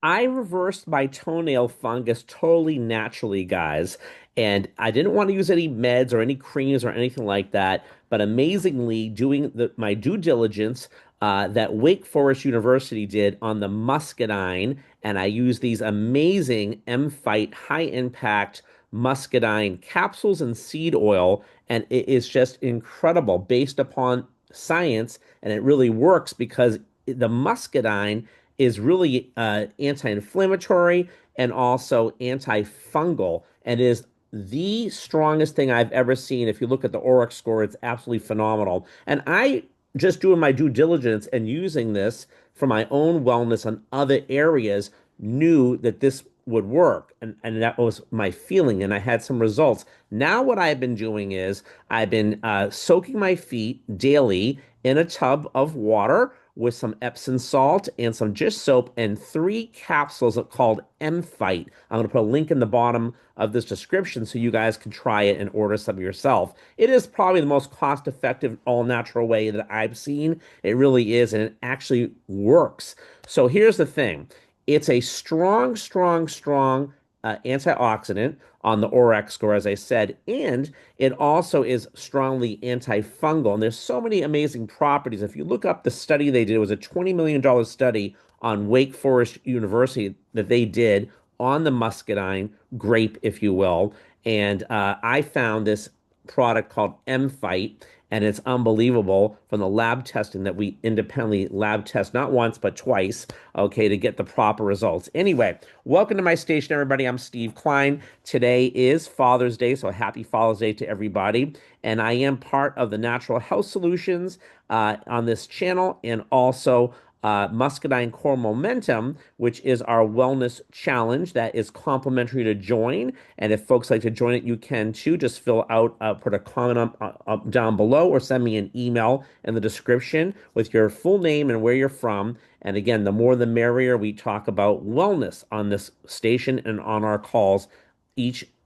I reversed my toenail fungus totally naturally, guys. And I didn't want to use any meds or any creams or anything like that. But amazingly, doing my due diligence that Wake Forest University did on the muscadine, and I used these amazing M-PHYT high impact muscadine capsules and seed oil. And it is just incredible based upon science. And it really works because the muscadine is really anti-inflammatory and also antifungal, and is the strongest thing I've ever seen. If you look at the ORAC score, it's absolutely phenomenal. And I just doing my due diligence and using this for my own wellness and other areas knew that this would work. And that was my feeling. And I had some results. Now, what I've been doing is I've been soaking my feet daily in a tub of water with some Epsom salt and some dish soap and 3 capsules called M-PHYT. I'm going to put a link in the bottom of this description so you guys can try it and order some yourself. It is probably the most cost-effective, all-natural way that I've seen. It really is, and it actually works. So here's the thing. It's a strong, strong, strong antioxidant on the ORAC score, as I said, and it also is strongly antifungal. And there's so many amazing properties. If you look up the study they did, it was a $20 million study on Wake Forest University that they did on the muscadine grape, if you will. And I found this product called M-PHYT, and it's unbelievable from the lab testing that we independently lab test not once but twice, okay, to get the proper results. Anyway, welcome to my station, everybody. I'm Steve Klein. Today is Father's Day, so happy Father's Day to everybody. And I am part of the Natural Health Solutions on this channel, and also Muscadine Core Momentum, which is our wellness challenge that is complimentary to join. And if folks like to join it, you can too. Just fill out, put a comment up down below, or send me an email in the description with your full name and where you're from. And again, the more the merrier. We talk about wellness on this station and on our calls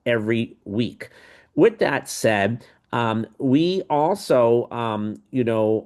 every week. With that said, we also,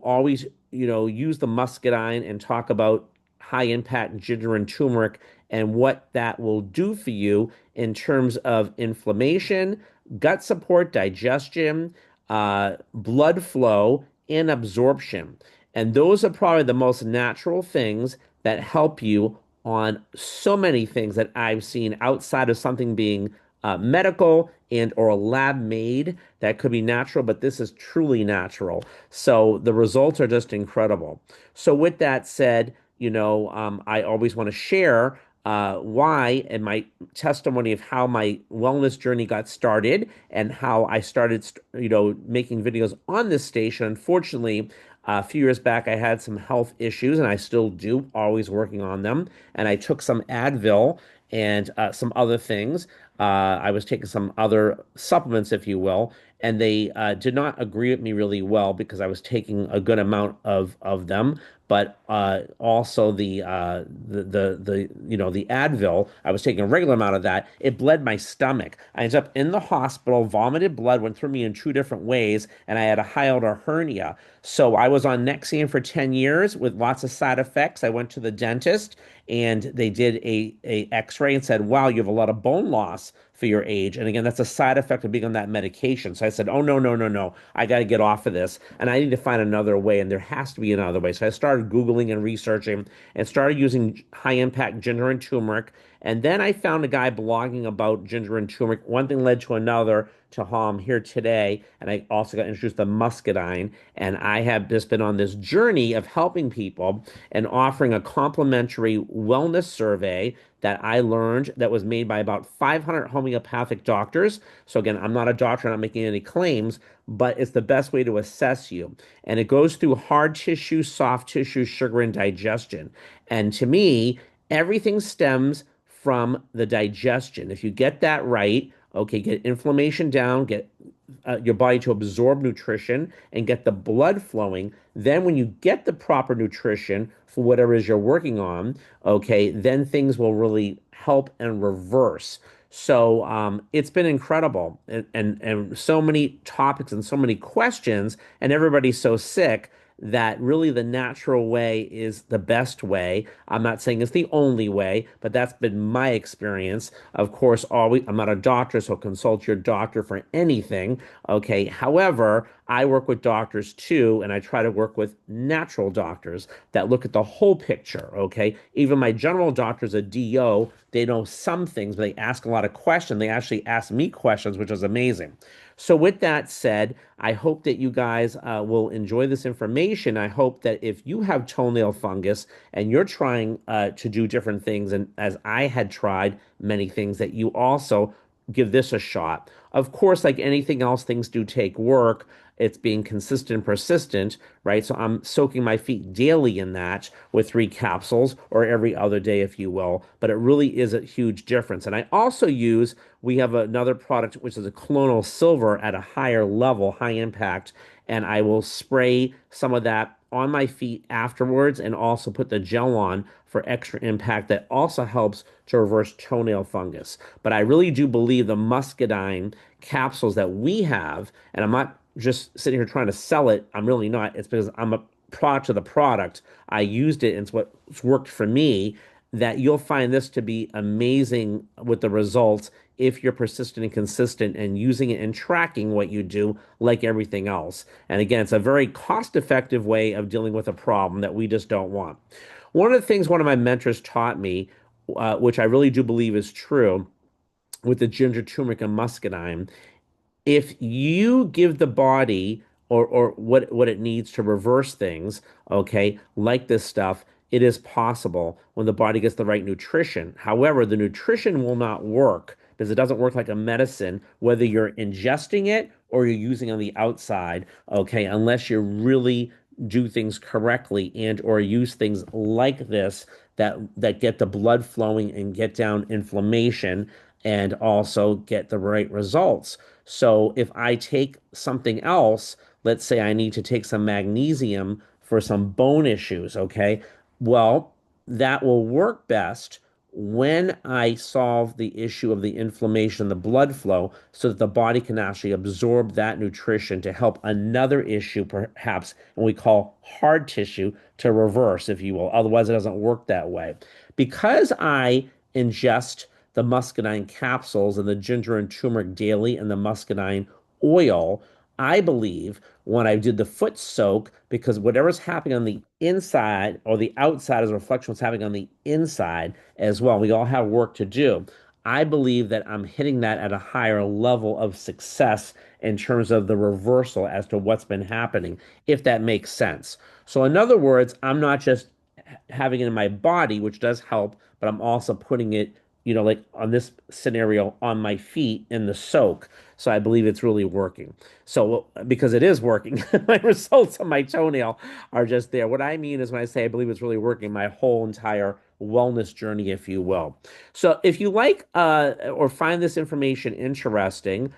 always, use the muscadine and talk about high impact ginger and turmeric and what that will do for you in terms of inflammation, gut support, digestion, blood flow, and absorption. And those are probably the most natural things that help you on so many things that I've seen outside of something being medical and or lab made. That could be natural, but this is truly natural. So the results are just incredible. So with that said, I always want to share why and my testimony of how my wellness journey got started and how I started, making videos on this station. Unfortunately, a few years back, I had some health issues, and I still do, always working on them. And I took some Advil and some other things. I was taking some other supplements, if you will, and they did not agree with me really well because I was taking a good amount of them. But also the Advil, I was taking a regular amount of that. It bled my stomach. I ended up in the hospital, vomited blood, went through me in 2 different ways, and I had a hiatal hernia. So I was on Nexium for 10 years with lots of side effects. I went to the dentist, and they did a X-ray and said, "Wow, you have a lot of bone loss for your age." And again, that's a side effect of being on that medication. So I said, "Oh, no, no, no, no. I got to get off of this, and I need to find another way, and there has to be another way." So I started Googling and researching and started using high impact ginger and turmeric. And then I found a guy blogging about ginger and turmeric. One thing led to another to how I'm here today. And I also got introduced to muscadine. And I have just been on this journey of helping people and offering a complimentary wellness survey that I learned that was made by about 500 homeopathic doctors. So again, I'm not a doctor, I'm not making any claims, but it's the best way to assess you. And it goes through hard tissue, soft tissue, sugar, and digestion. And to me, everything stems from the digestion. If you get that right, okay, get inflammation down, get your body to absorb nutrition and get the blood flowing. Then, when you get the proper nutrition for whatever it is you're working on, okay, then things will really help and reverse. So it's been incredible, and so many topics and so many questions, and everybody's so sick that really the natural way is the best way. I'm not saying it's the only way, but that's been my experience. Of course, always, I'm not a doctor, so consult your doctor for anything. Okay. However, I work with doctors too, and I try to work with natural doctors that look at the whole picture. Okay. Even my general doctor's a DO. They know some things, but they ask a lot of questions. They actually ask me questions, which is amazing. So, with that said, I hope that you guys will enjoy this information. I hope that if you have toenail fungus and you're trying to do different things, and as I had tried many things, that you also give this a shot. Of course, like anything else, things do take work. It's being consistent and persistent, right? So I'm soaking my feet daily in that with 3 capsules or every other day, if you will. But it really is a huge difference. And I also use, we have another product, which is a colloidal silver at a higher level, high impact. And I will spray some of that on my feet afterwards and also put the gel on for extra impact that also helps to reverse toenail fungus. But I really do believe the Muscadine capsules that we have, and I'm not just sitting here trying to sell it. I'm really not. It's because I'm a product of the product. I used it and it's what's worked for me. That you'll find this to be amazing with the results if you're persistent and consistent and using it and tracking what you do like everything else. And again, it's a very cost-effective way of dealing with a problem that we just don't want. One of the things one of my mentors taught me, which I really do believe is true with the ginger, turmeric, and muscadine, if you give the body or what it needs to reverse things, okay, like this stuff, it is possible when the body gets the right nutrition. However, the nutrition will not work because it doesn't work like a medicine, whether you're ingesting it or you're using it on the outside, okay, unless you really do things correctly and or use things like this that get the blood flowing and get down inflammation and also get the right results. So if I take something else, let's say I need to take some magnesium for some bone issues, okay? Well, that will work best when I solve the issue of the inflammation, the blood flow, so that the body can actually absorb that nutrition to help another issue, perhaps, and we call hard tissue to reverse, if you will. Otherwise, it doesn't work that way. Because I ingest the muscadine capsules and the ginger and turmeric daily and the muscadine oil, I believe when I did the foot soak, because whatever's happening on the inside or the outside is a reflection of what's happening on the inside as well. We all have work to do. I believe that I'm hitting that at a higher level of success in terms of the reversal as to what's been happening, if that makes sense. So, in other words, I'm not just having it in my body, which does help, but I'm also putting it, like on this scenario, on my feet in the soak. So I believe it's really working. So because it is working, my results on my toenail are just there. What I mean is when I say I believe it's really working, my whole entire wellness journey, if you will. So if you like or find this information interesting,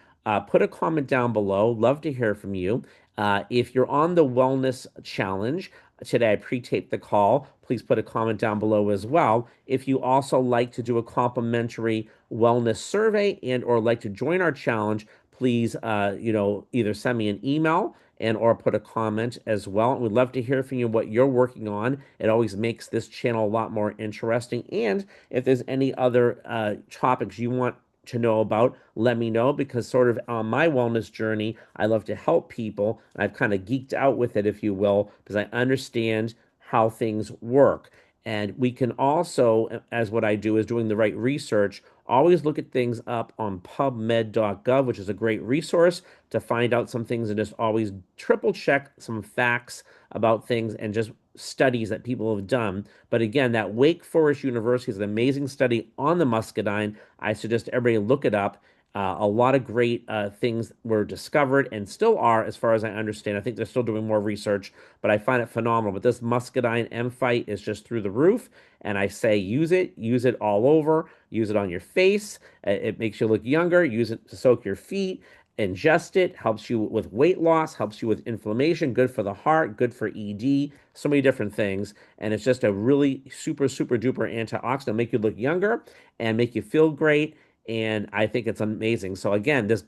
put a comment down below. Love to hear from you. If you're on the wellness challenge, today I pre-taped the call. Please put a comment down below as well. If you also like to do a complimentary wellness survey and or like to join our challenge, please either send me an email and or put a comment as well. We'd love to hear from you what you're working on. It always makes this channel a lot more interesting. And if there's any other topics you want to know about, let me know, because sort of on my wellness journey, I love to help people. I've kind of geeked out with it, if you will, because I understand how things work. And we can also, as what I do is doing the right research, always look at things up on pubmed.gov, which is a great resource to find out some things and just always triple check some facts about things and just studies that people have done. But again, that Wake Forest University is an amazing study on the muscadine. I suggest everybody look it up. A lot of great things were discovered and still are, as far as I understand. I think they're still doing more research, but I find it phenomenal. But this Muscadine M-PHYT is just through the roof, and I say use it all over, use it on your face. It makes you look younger. Use it to soak your feet. Ingest it, helps you with weight loss, helps you with inflammation, good for the heart, good for ED, so many different things. And it's just a really super, super duper antioxidant, make you look younger and make you feel great and I think it's amazing. So again, this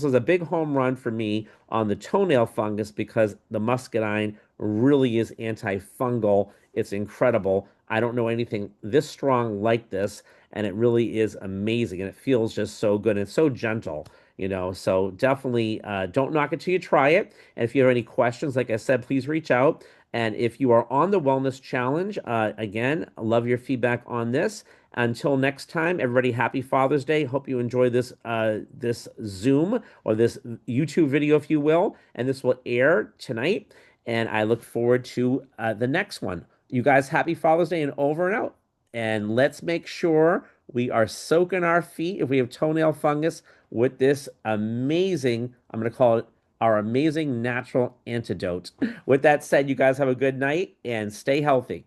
was a big home run for me on the toenail fungus because the muscadine really is antifungal. It's incredible. I don't know anything this strong like this, and it really is amazing, and it feels just so good. It's so gentle, So definitely don't knock it till you try it. And if you have any questions, like I said, please reach out. And if you are on the wellness challenge, again, I love your feedback on this. Until next time, everybody, happy Father's Day. Hope you enjoy this Zoom or this YouTube video, if you will. And this will air tonight. And I look forward to the next one. You guys, happy Father's Day and over and out. And let's make sure we are soaking our feet if we have toenail fungus with this amazing, I'm going to call it our amazing natural antidote. With that said, you guys have a good night and stay healthy.